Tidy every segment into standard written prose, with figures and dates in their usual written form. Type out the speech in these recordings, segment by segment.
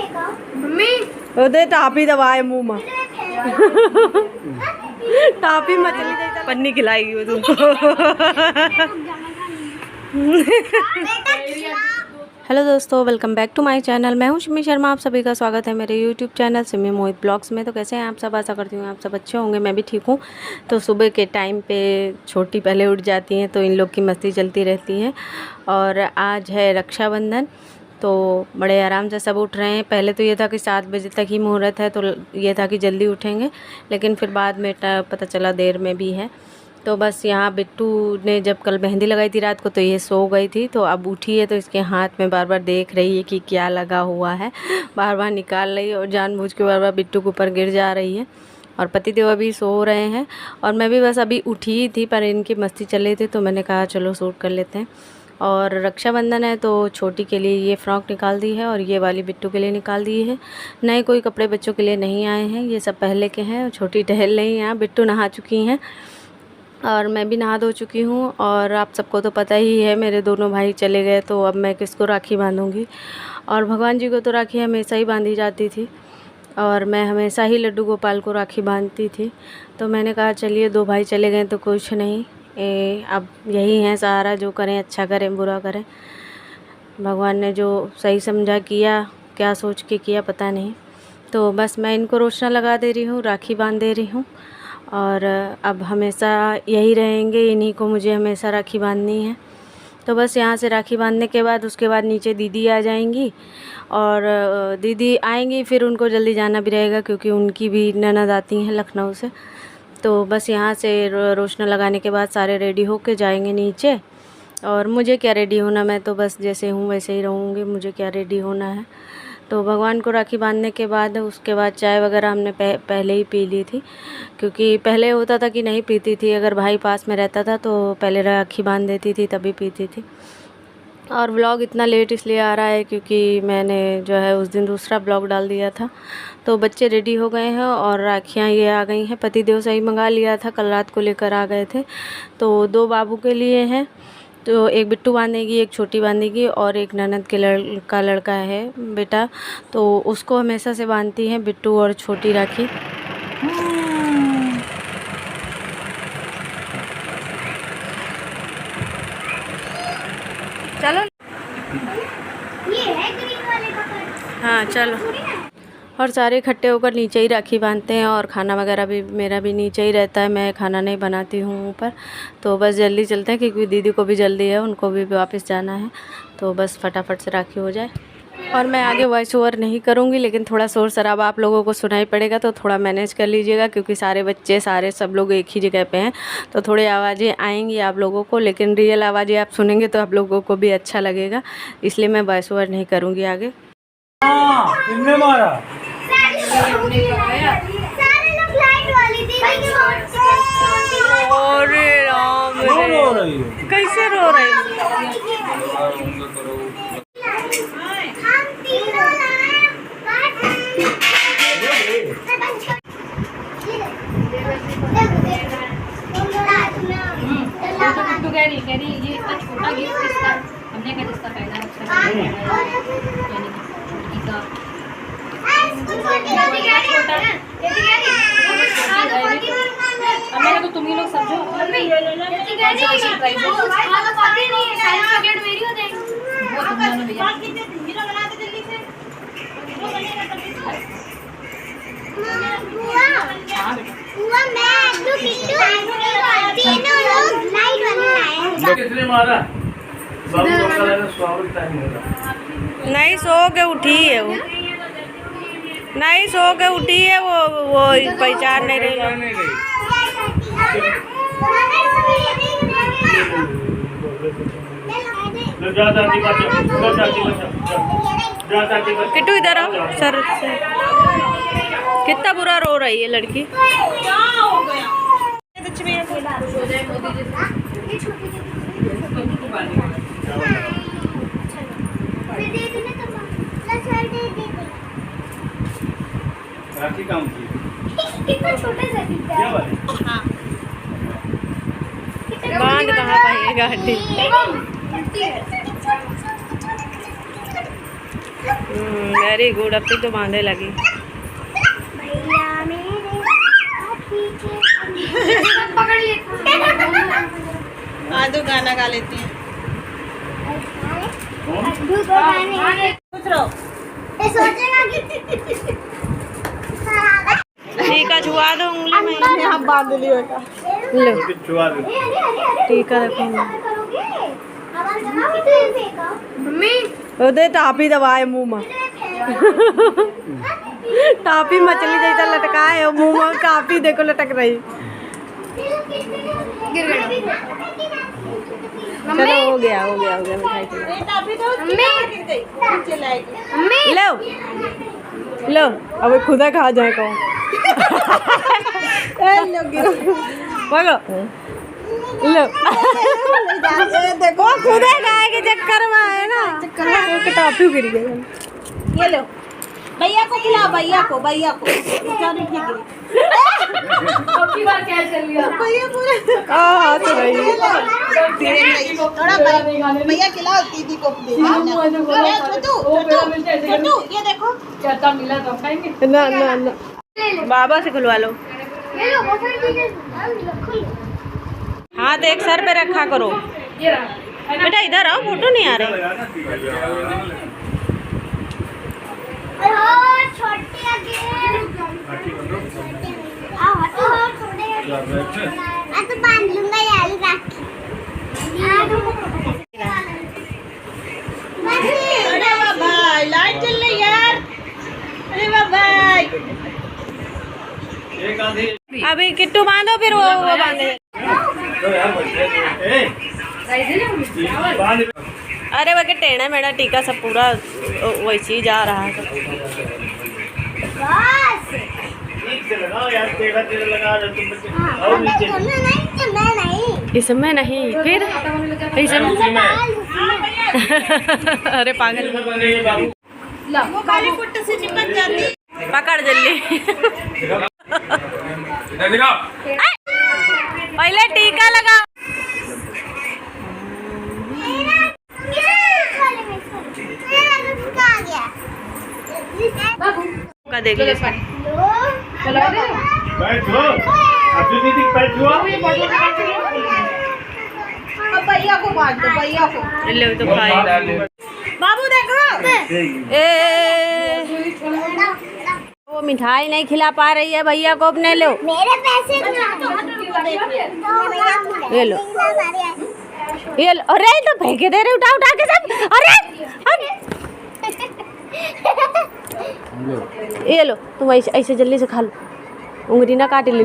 उधर टापी दबाए मुंह में टापी मछली पन्नी खिलाएगी वो तुमको। हेलो दोस्तों, welcome back to my channel. मैं हूं सिमी शर्मा। आप सभी का स्वागत है मेरे यूट्यूब चैनल सिमी मोहित ब्लॉग्स में। तो कैसे हैं आप सब? आशा करती हूँ आप सब अच्छे होंगे। मैं भी ठीक हूँ। तो सुबह के टाइम पे छोटी पहले उठ जाती हैं तो इन लोग की मस्ती चलती रहती है। और आज है रक्षाबंधन तो बड़े आराम से सब उठ रहे हैं। पहले तो ये था कि 7 बजे तक ही मुहूर्त है तो ये था कि जल्दी उठेंगे, लेकिन फिर बाद में पता चला देर में भी है। तो बस यहाँ बिट्टू ने जब कल मेहंदी लगाई थी रात को तो ये सो गई थी, तो अब उठी है तो इसके हाथ में बार बार देख रही है कि क्या लगा हुआ है, बार बार निकाल रही है और जानबूझ के बार बार बिट्टू के ऊपर गिर जा रही है। और पतिदेव अभी सो रहे हैं और मैं भी बस अभी उठी ही थी, पर इनकी मस्ती चल रही थी तो मैंने कहा चलो शूट कर लेते हैं। और रक्षाबंधन है तो छोटी के लिए ये फ़्रॉक निकाल दी है और ये वाली बिट्टू के लिए निकाल दी है। नए कोई कपड़े बच्चों के लिए नहीं आए हैं, ये सब पहले के हैं। छोटी टहल रही हैं, बिट्टू नहा चुकी हैं और मैं भी नहा धो चुकी हूँ। और आप सबको तो पता ही है मेरे दोनों भाई चले गए तो अब मैं किसको राखी बांधूँगी। और भगवान जी को तो राखी हमेशा ही बांधी जाती थी और मैं हमेशा ही लड्डू गोपाल को राखी बांधती थी। तो मैंने कहा चलिए 2 भाई चले गए तो कुछ नहीं, अब यही है सहारा, जो करें अच्छा करें बुरा करें। भगवान ने जो सही समझा किया, क्या सोच के किया पता नहीं। तो बस मैं इनको रोशना लगा दे रही हूँ, राखी बांध दे रही हूँ और अब हमेशा यही रहेंगे, इन्हीं को मुझे हमेशा राखी बांधनी है। तो बस यहाँ से राखी बांधने के बाद उसके बाद नीचे दीदी आ जाएंगी और दीदी आएंगी फिर उनको जल्दी जाना भी रहेगा क्योंकि उनकी भी ननद आती हैं लखनऊ से। तो बस यहाँ से रोशना लगाने के बाद सारे रेडी होके जाएंगे नीचे। और मुझे क्या रेडी होना, मैं तो बस जैसे हूँ वैसे ही रहूँगी, मुझे क्या रेडी होना है। तो भगवान को राखी बांधने के बाद उसके बाद चाय वगैरह हमने पहले ही पी ली थी, क्योंकि पहले होता था कि नहीं पीती थी, अगर भाई पास में रहता था तो पहले राखी बांध देती थी तभी पीती थी। और व्लॉग इतना लेट इसलिए आ रहा है क्योंकि मैंने जो है उस दिन दूसरा व्लॉग डाल दिया था। तो बच्चे रेडी हो गए हैं और राखियाँ ये आ गई हैं। पतिदेव से ही मंगा लिया था, कल रात को लेकर आ गए थे। तो 2 बाबू के लिए हैं, तो एक बिट्टू बांधेगी, एक छोटी बांधेगी और एक ननद के लड़का है बेटा, तो उसको हमेशा से बांधती हैं बिट्टू और छोटी राखी। चलो ये है ग्रीन वाले का। हाँ चलो। और सारे इकट्ठे होकर नीचे ही राखी बांधते हैं और खाना वगैरह भी मेरा भी नीचे ही रहता है, मैं खाना नहीं बनाती हूँ ऊपर। तो बस जल्दी चलते हैं क्योंकि दीदी को भी जल्दी है, उनको भी वापस जाना है। तो बस फटाफट से राखी हो जाए। और मैं आगे वॉइस ओवर नहीं करूँगी, लेकिन थोड़ा शोर शराबा आप लोगों को सुनाई पड़ेगा तो थोड़ा मैनेज कर लीजिएगा क्योंकि सारे बच्चे सारे सब लोग एक ही जगह पे हैं तो थोड़ी आवाज़ें आएंगी आप लोगों को, लेकिन रियल आवाज़ें आप सुनेंगे तो आप लोगों को भी अच्छा लगेगा, इसलिए मैं वॉइस ओवर नहीं करूँगी आगे। अरे राम रे, कैसे रो रही ये इतना छोटा गिफ्ट किसका हमने का जिसका पहला तो तुम ही लोग समझो नहीं सो के उठी है वो, नहीं सो के उठी है वो पहचान नहीं रही। किट्टू इधर आओ सर से। कितना बुरा रो रही है लड़की। राखी काम की कितना छोटा सा क्या बात है। हाँ बांध कहाँ पाएगा हड्डी। वेरी गुड, अब तक तो बांधे लगी। पकड़ लिए। आदू गाना गा लेती है। टीका छुआ दो उंगली में। यहाँ बांध लियो का। लो छुआ दो। टीका देखो। मम्मी दे टापी दबाए मुंह में। टापी मछली जैसा लटका है और मुंह में टापी देखो लटक रही। गिर गया। चलो हो गया मिठाई खिलाओ। लो लो अब खुदा खा जाए कौन। भागो लो। देखो खुदा खाए के चक्कर में है ना, टापी गिर गई। ये लो भैया को खिलाओ, भैया को अबकी बार क्या चल लिया? भैया पूरे हंस रही है। थोड़ा भैया खिलाओ, दीदी को दे। छोटू ये देखो। चाहता मिला तो खाएंगे। ना बाबा से खुलवा लो। ले लो बहुत सारी चीजें रखो। हाथ एक सर पे रखा करो। ये रहा। बेटा इधर आओ, फोटो नहीं आ रहे। छोटी आगे। मैं तो बांध लूंगा यार राखी। अरे वाह भाई, लाइट जल रही यार। अरे वाह भाई। एक आधी अभी किट्टू बांधो फिर वो बांधे। तो यार बच्चे ए बांध। अरे वह टेढ़ा मेढ़ा टीका सब पूरा वैसे ही जा रहा है। ठीक से लगाओ यार, टेढ़ा लगा दो तुम बच्चे। और नीचे इसमें नहीं फिर इसमें। अरे पागल वो काली पुट्टी से चिपक जाती। पकड़ जल्दी। इधर दिखाओ। पहले टीका लगाओ। का देख ले। चलो बैठ जाओ। अभी दीदी बैठ जाओ। अब भैया को बांध दो, भैया को। ले तो खाए। बाबू देखो। ए वो मिठाई नहीं खिला पा रही है भैया को, अपने लो। मेरे पैसे ये लो ये लो। अरे तो फेंके दे रहे उठा उठा के सब। अरे ये लो तुम ऐसे ऐसे जल्दी से खा लो, उंगली ना काट ली।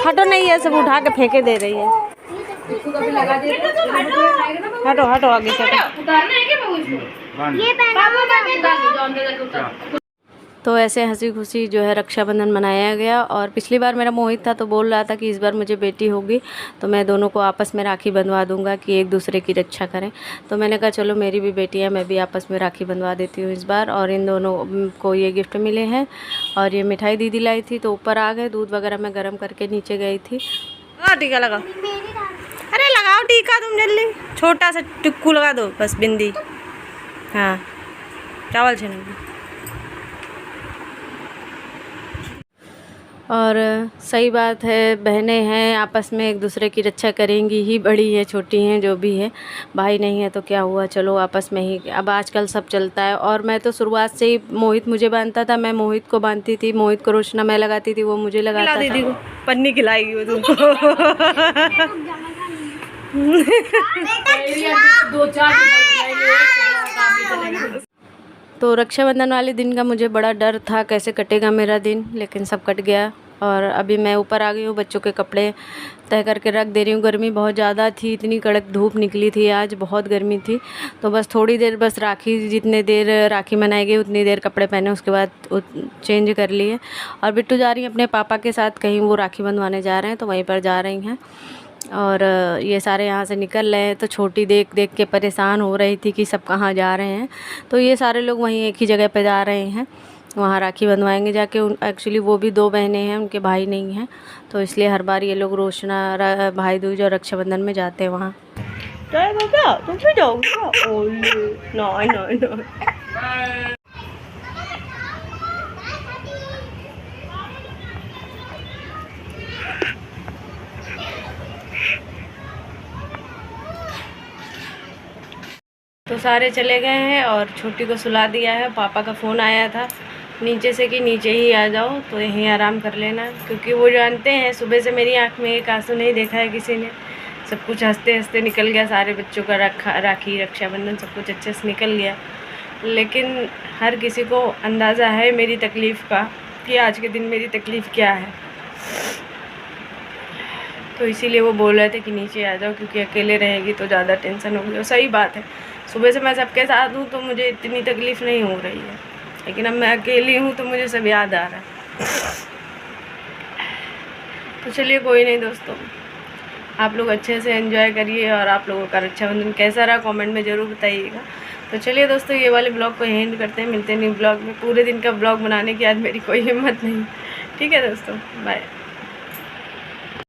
हटो नहीं है, सब उठा के फेंके दे रही है। हटो हटो आगे से हटो। उतारना है क्या बाबू इसको? ये तो ऐसे हंसी खुशी जो है रक्षाबंधन मनाया गया। और पिछली बार मेरा मोहित था तो बोल रहा था कि इस बार मुझे बेटी होगी तो मैं दोनों को आपस में राखी बंधवा दूंगा कि एक दूसरे की रक्षा करें। तो मैंने कहा चलो मेरी भी बेटी है, मैं भी आपस में राखी बंधवा देती हूँ इस बार। और इन दोनों को ये गिफ्ट मिले हैं। और ये मिठाई दीदी लाई थी तो ऊपर आ गए, दूध वगैरह मैं गर्म करके नीचे गई थी। टीका लगाओ। अरे लगाओ टीका तुम जल्दी, छोटा सा टिक्कू लगा दो बस, बिंदी। हाँ चावल छीन। और सही बात है, बहनें हैं आपस में एक दूसरे की रक्षा करेंगी ही, बड़ी है छोटी हैं जो भी है। भाई नहीं है तो क्या हुआ, चलो आपस में ही अब आजकल सब चलता है। और मैं तो शुरुआत से ही मोहित मुझे बांधता था, मैं मोहित को बांधती थी, मोहित को रोशना मैं लगाती थी, वो मुझे लगाता था। दीदी को पन्नी खिलाएगी वो तुमको। तो रक्षाबंधन वाले दिन का मुझे बड़ा डर था कैसे कटेगा मेरा दिन, लेकिन सब कट गया। और अभी मैं ऊपर आ गई हूँ, बच्चों के कपड़े तय करके रख दे रही हूँ। गर्मी बहुत ज़्यादा थी, इतनी कड़क धूप निकली थी आज, बहुत गर्मी थी। तो बस थोड़ी देर, बस राखी जितने देर राखी मनाई गई उतनी देर कपड़े पहने, उसके बाद चेंज कर लिए। और बिट्टू जा रही है अपने पापा के साथ कहीं, वो राखी बंधवाने जा रहे हैं तो वहीं पर जा रही हैं। और ये सारे यहाँ से निकल रहे हैं तो छोटी देख देख के परेशान हो रही थी कि सब कहाँ जा रहे हैं। तो ये सारे लोग वहीं एक ही जगह पे जा रहे हैं, वहाँ राखी बंधवाएंगे जाके। एक्चुअली वो भी 2 बहनें हैं, उनके भाई नहीं हैं, तो इसलिए हर बार ये लोग रोशना भाई दूज और रक्षाबंधन में जाते हैं वहाँ। जाएगा क्या? तुम भी जाओगे क्या? ओले नहीं नहीं नहीं। तो सारे चले गए हैं और छोटी को सुला दिया है। पापा का फ़ोन आया था नीचे से कि नीचे ही आ जाओ, तो यहीं आराम कर लेना, क्योंकि वो जानते हैं सुबह से मेरी आँख में एक आंसू नहीं देखा है किसी ने। सब कुछ हंसते हंसते निकल गया, सारे बच्चों का राखी रक्षाबंधन सब कुछ अच्छे से निकल गया, लेकिन हर किसी को अंदाज़ा है मेरी तकलीफ़ का कि आज के दिन मेरी तकलीफ़ क्या है। तो इसीलिए वो बोल रहे थे कि नीचे आ जाओ, क्योंकि अकेले रहेगी तो ज़्यादा टेंशन होगी। और सही बात है, सुबह से मैं सबके साथ हूँ तो मुझे इतनी तकलीफ़ नहीं हो रही है, लेकिन अब मैं अकेली हूँ तो मुझे सब याद आ रहा है। तो चलिए कोई नहीं दोस्तों, आप लोग अच्छे से एंजॉय करिए, और आप लोगों का रक्षाबंधन कैसा रहा कमेंट में ज़रूर बताइएगा। तो चलिए दोस्तों, ये वाले ब्लॉग को एंड करते हैं, मिलते हैं न्यू ब्लॉग में। पूरे दिन का ब्लॉग बनाने की आज मेरी कोई हिम्मत नहीं। ठीक है दोस्तों, बाय।